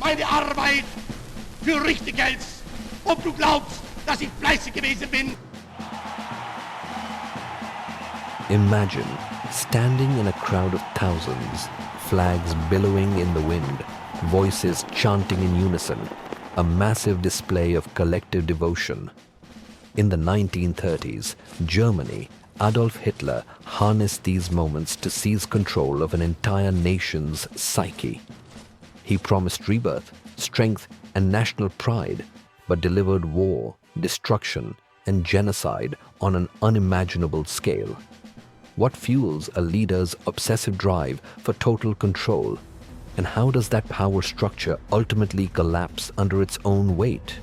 meine Arbeit für richtig hältst, ob du glaubst, dass ich fleißig gewesen bin. Imagine standing in a crowd of thousands, flags billowing in the wind, voices chanting in unison, a massive display of collective devotion. In the 1930s, Germany, Adolf Hitler harnessed these moments to seize control of an entire nation's psyche. He promised rebirth, strength, and national pride, but delivered war, destruction, and genocide on an unimaginable scale. What fuels a leader's obsessive drive for total control? And how does that power structure ultimately collapse under its own weight?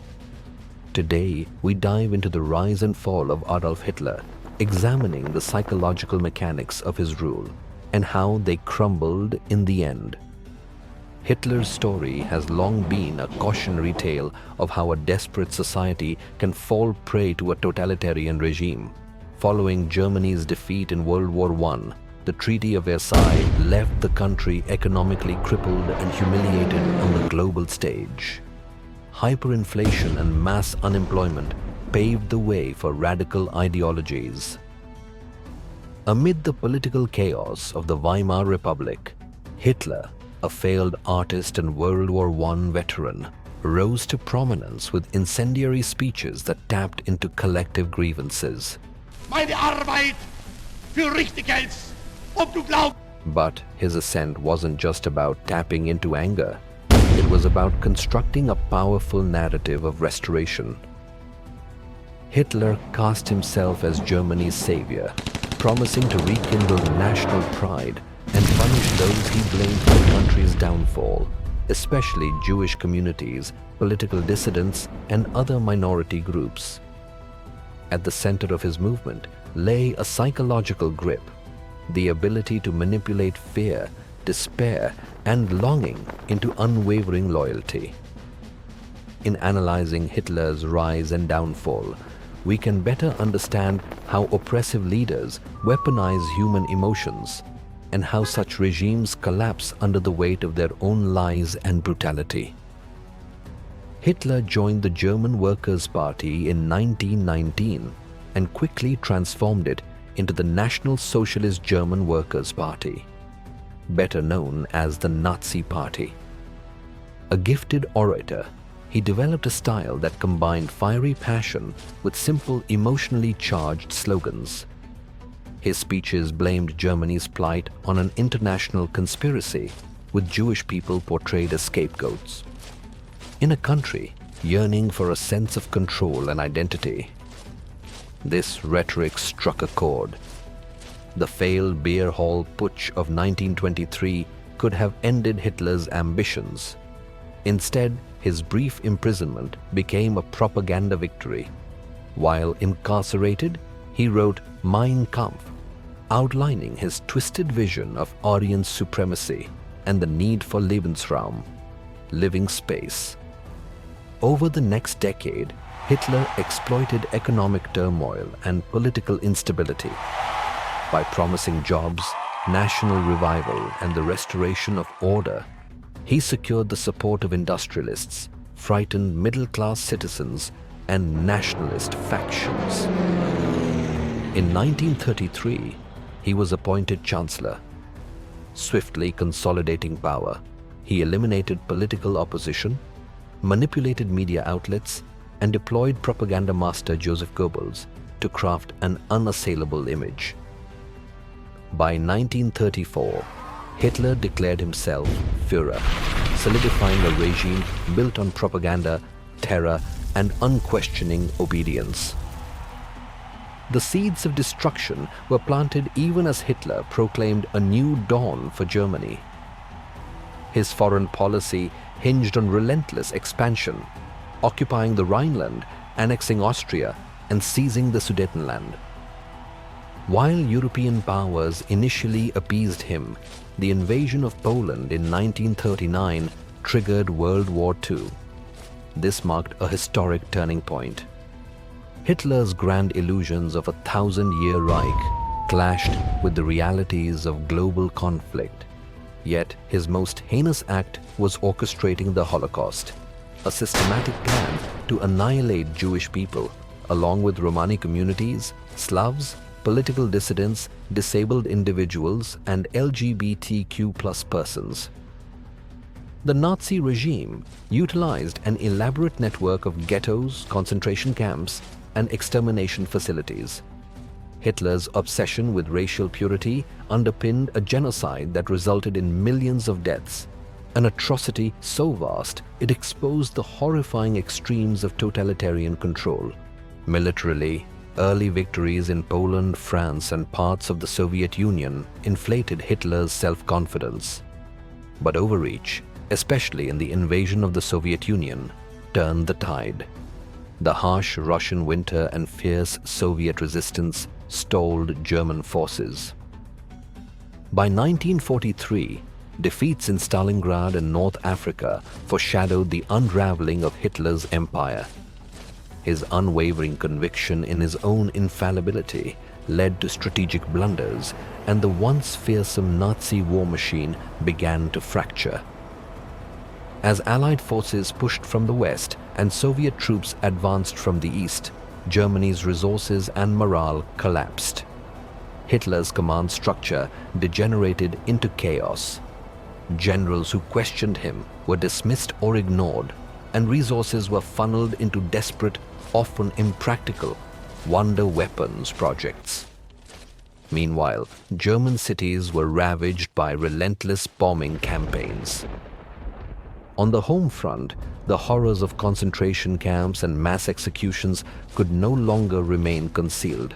Today, we dive into the rise and fall of Adolf Hitler, examining the psychological mechanics of his rule and how they crumbled in the end. Hitler's story has long been a cautionary tale of how a desperate society can fall prey to a totalitarian regime. Following Germany's defeat in World War I, the Treaty of Versailles left the country economically crippled and humiliated on the global stage. Hyperinflation and mass unemployment paved the way for radical ideologies. Amid the political chaos of the Weimar Republic, Hitler, a failed artist and World War I veteran, rose to prominence with incendiary speeches that tapped into collective grievances. Meine Arbeit für richtig hältst, ob du glaubst. But his ascent wasn't just about tapping into anger. It was about constructing a powerful narrative of restoration. Hitler cast himself as Germany's savior, promising to rekindle national pride and punish those he blamed for the country's downfall, especially Jewish communities, political dissidents, and other minority groups. At the center of his movement lay a psychological grip, the ability to manipulate fear, despair, and longing into unwavering loyalty. In analyzing Hitler's rise and downfall, we can better understand how oppressive leaders weaponize human emotions and how such regimes collapse under the weight of their own lies and brutality. Hitler joined the German Workers' Party in 1919 and quickly transformed it into the National Socialist German Workers' Party, better known as the Nazi Party. A gifted orator, he developed a style that combined fiery passion with simple, emotionally charged slogans. His speeches blamed Germany's plight on an international conspiracy, with Jewish people portrayed as scapegoats. In a country yearning for a sense of control and identity, this rhetoric struck a chord. The failed beer hall putsch of 1923 could have ended Hitler's ambitions. Instead, his brief imprisonment became a propaganda victory. While incarcerated, he wrote Mein Kampf, outlining his twisted vision of Aryan supremacy and the need for Lebensraum, living space. Over the next decade, Hitler exploited economic turmoil and political instability. By promising jobs, national revival, and the restoration of order, he secured the support of industrialists, frightened middle-class citizens, and nationalist factions. In 1933, he was appointed Chancellor. Swiftly consolidating power, he eliminated political opposition, manipulated media outlets, and deployed propaganda master Joseph Goebbels to craft an unassailable image. By 1934, Hitler declared himself Führer, solidifying a regime built on propaganda, terror, and unquestioning obedience. The seeds of destruction were planted even as Hitler proclaimed a new dawn for Germany. His foreign policy hinged on relentless expansion, occupying the Rhineland, annexing Austria, and seizing the Sudetenland. While European powers initially appeased him, the invasion of Poland in 1939 triggered World War II. This marked a historic turning point. Hitler's grand illusions of a 1,000-year Reich clashed with the realities of global conflict. Yet his most heinous act was orchestrating the Holocaust, a systematic plan to annihilate Jewish people, along with Romani communities, Slavs, political dissidents, disabled individuals, and LGBTQ+ persons. The Nazi regime utilized an elaborate network of ghettos, concentration camps, and extermination facilities. Hitler's obsession with racial purity underpinned a genocide that resulted in millions of deaths, an atrocity so vast it exposed the horrifying extremes of totalitarian control. Militarily, early victories in Poland, France, and parts of the Soviet Union inflated Hitler's self-confidence. But overreach, especially in the invasion of the Soviet Union, turned the tide. The harsh Russian winter and fierce Soviet resistance stalled German forces. By 1943, defeats in Stalingrad and North Africa foreshadowed the unraveling of Hitler's empire. His unwavering conviction in his own infallibility led to strategic blunders, and the once fearsome Nazi war machine began to fracture. As Allied forces pushed from the west and Soviet troops advanced from the east, Germany's resources and morale collapsed. Hitler's command structure degenerated into chaos. Generals who questioned him were dismissed or ignored, and resources were funneled into desperate, often impractical, wonder weapons projects. Meanwhile, German cities were ravaged by relentless bombing campaigns. On the home front, the horrors of concentration camps and mass executions could no longer remain concealed.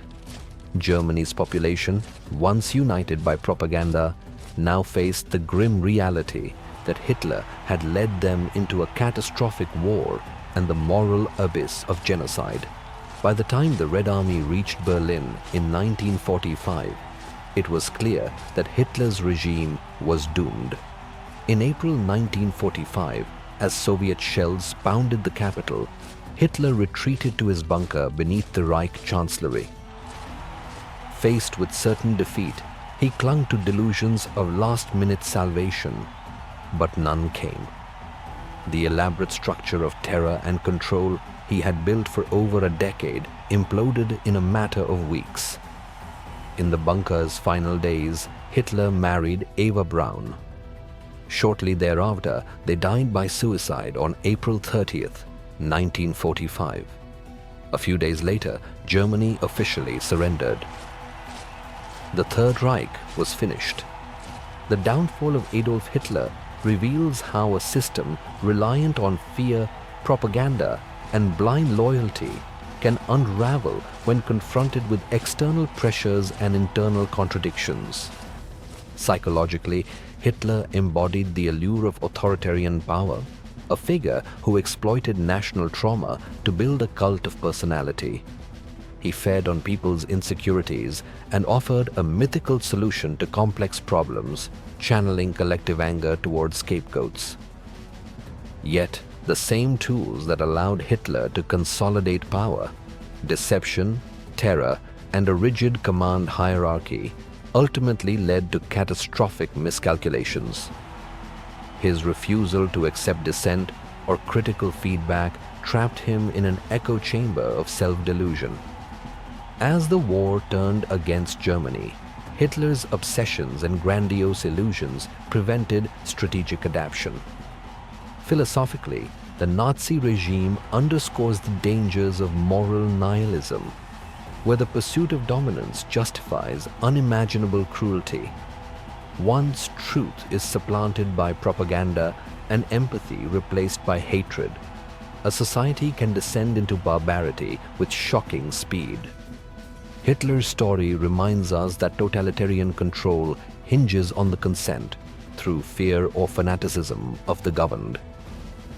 Germany's population, once united by propaganda, now faced the grim reality that Hitler had led them into a catastrophic war and the moral abyss of genocide. By the time the Red Army reached Berlin in 1945, it was clear that Hitler's regime was doomed. In April 1945, as Soviet shells pounded the capital, Hitler retreated to his bunker beneath the Reich Chancellery. Faced with certain defeat, he clung to delusions of last-minute salvation, but none came. The elaborate structure of terror and control he had built for over a decade imploded in a matter of weeks. In the bunker's final days, Hitler married Eva Braun. Shortly thereafter, they died by suicide on April 30th, 1945. A few days later, Germany officially surrendered. The Third Reich was finished. The downfall of Adolf Hitler reveals how a system reliant on fear, propaganda, and blind loyalty can unravel when confronted with external pressures and internal contradictions. Psychologically, Hitler embodied the allure of authoritarian power, a figure who exploited national trauma to build a cult of personality. He fed on people's insecurities and offered a mythical solution to complex problems, channeling collective anger towards scapegoats. Yet, the same tools that allowed Hitler to consolidate power, deception, terror, and a rigid command hierarchy, ultimately led to catastrophic miscalculations. His refusal to accept dissent or critical feedback trapped him in an echo chamber of self-delusion. As the war turned against Germany, Hitler's obsessions and grandiose illusions prevented strategic adaptation. Philosophically, the Nazi regime underscores the dangers of moral nihilism, where the pursuit of dominance justifies unimaginable cruelty. Once truth is supplanted by propaganda and empathy replaced by hatred, a society can descend into barbarity with shocking speed. Hitler's story reminds us that totalitarian control hinges on the consent, through fear or fanaticism, of the governed.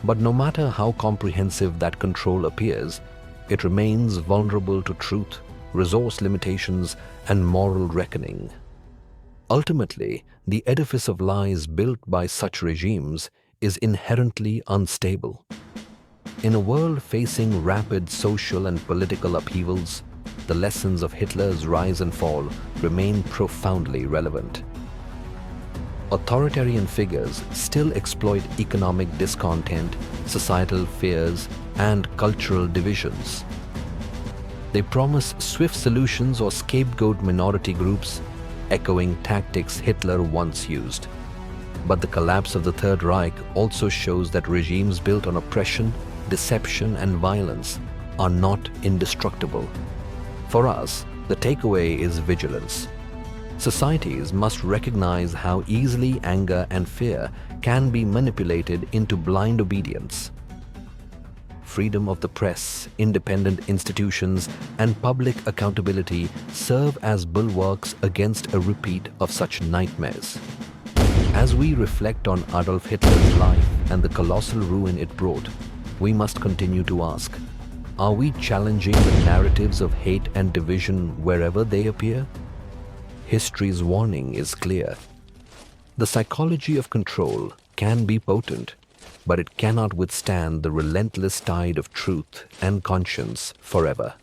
But no matter how comprehensive that control appears, it remains vulnerable to truth, resource limitations, and moral reckoning. Ultimately, the edifice of lies built by such regimes is inherently unstable. In a world facing rapid social and political upheavals, the lessons of Hitler's rise and fall remain profoundly relevant. authoritarian figures still exploit economic discontent, societal fears, and cultural divisions. They promise swift solutions or scapegoat minority groups, echoing tactics Hitler once used. But the collapse of the Third Reich also shows that regimes built on oppression, deception, and violence are not indestructible. For us, the takeaway is vigilance. Societies must recognize how easily anger and fear can be manipulated into blind obedience. Freedom of the press, independent institutions, and public accountability serve as bulwarks against a repeat of such nightmares. As we reflect on Adolf Hitler's life and the colossal ruin it brought, we must continue to ask, are we challenging the narratives of hate and division wherever they appear? History's warning is clear. The psychology of control can be potent, but it cannot withstand the relentless tide of truth and conscience forever.